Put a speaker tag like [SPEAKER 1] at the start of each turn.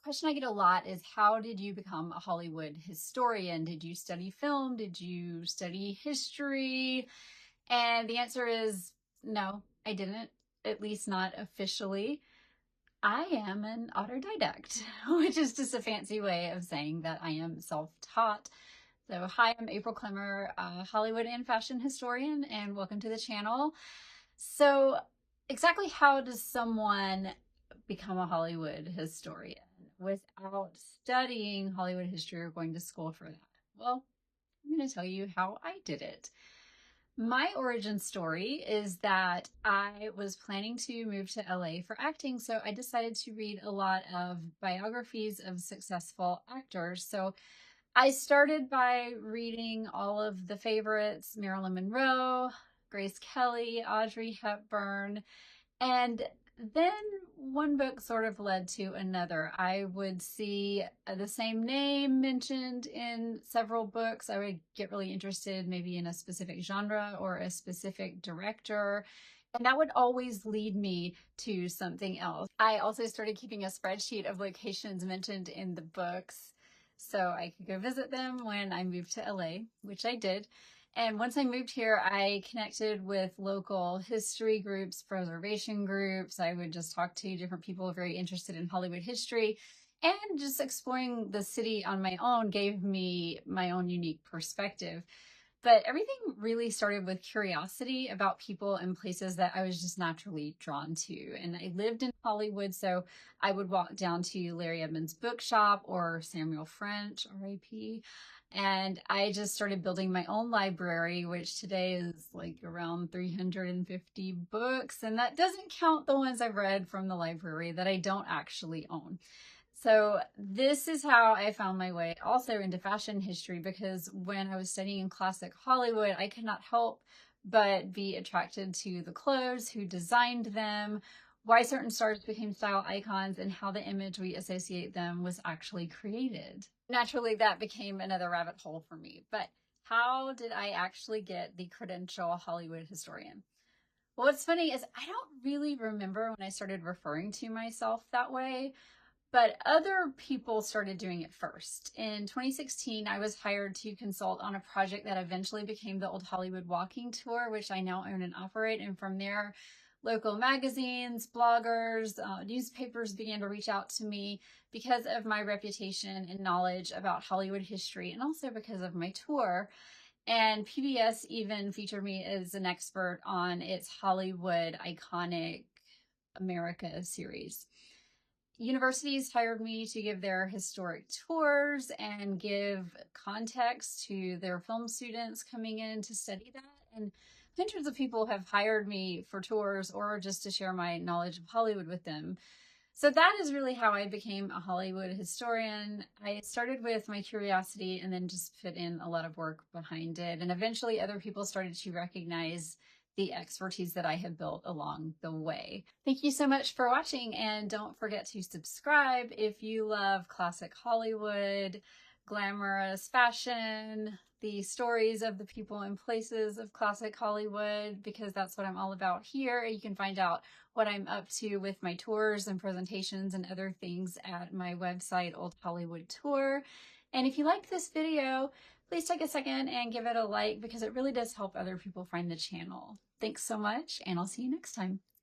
[SPEAKER 1] Question I get a lot is, how did you become a Hollywood historian? Did you study film? Did you study history? And the answer is no, I didn't, at least not officially. I am an autodidact, which is just a fancy way of saying that I am self-taught. So hi, I'm April Clemmer, a Hollywood and fashion historian, and welcome to the channel. So exactly how does someone become a Hollywood historian without studying Hollywood history or going to school for that? Well, I'm going to tell you how I did it. My origin story is that I was planning to move to LA for acting, so I decided to read a lot of biographies of successful actors. So I started by reading all of the favorites: Marilyn Monroe, Grace Kelly, Audrey Hepburn, and then one book sort of led to another. I would see the same name mentioned in several books. I would get really interested maybe in a specific genre or a specific director. And that would always lead me to something else. I also started keeping a spreadsheet of locations mentioned in the books so I could go visit them when I moved to LA, which I did. And once I moved here, I connected with local history groups, preservation groups. I would just talk to different people very interested in Hollywood history. And just exploring the city on my own gave me my own unique perspective. But everything really started with curiosity about people and places that I was just naturally drawn to. And I lived in Hollywood, so I would walk down to Larry Edmunds' bookshop or Samuel French, RIP. And I just started building my own library, which today is like around 350 books. And that doesn't count the ones I've read from the library that I don't actually own. So this is how I found my way also into fashion history, because when I was studying in classic Hollywood, I could not help but be attracted to the clothes, who designed them, why certain stars became style icons, and how the image we associate them was actually created. Naturally, that became another rabbit hole for me. But how did I actually get the credential Hollywood historian? Well, what's funny is I don't really remember when I started referring to myself that way, but other people started doing it first. In 2016, I was hired to consult on a project that eventually became the Old Hollywood Walking Tour, which I now own and operate. And from there, local magazines, bloggers, newspapers began to reach out to me because of my reputation and knowledge about Hollywood history, and also because of my tour. And PBS even featured me as an expert on its Hollywood Iconic America series. Universities hired me to give their historic tours and give context to their film students coming in to study that. And hundreds of people have hired me for tours or just to share my knowledge of Hollywood with them. So that is really how I became a Hollywood historian. I started with my curiosity and then just put in a lot of work behind it. And eventually other people started to recognize the expertise that I have built along the way. Thank you so much for watching, and don't forget to subscribe if you love classic Hollywood, glamorous fashion, the stories of the people and places of classic Hollywood, because that's what I'm all about here. You can find out what I'm up to with my tours and presentations and other things at my website, Old Hollywood Tour. And if you liked this video, please take a second and give it a like, because it really does help other people find the channel. Thanks so much, and I'll see you next time.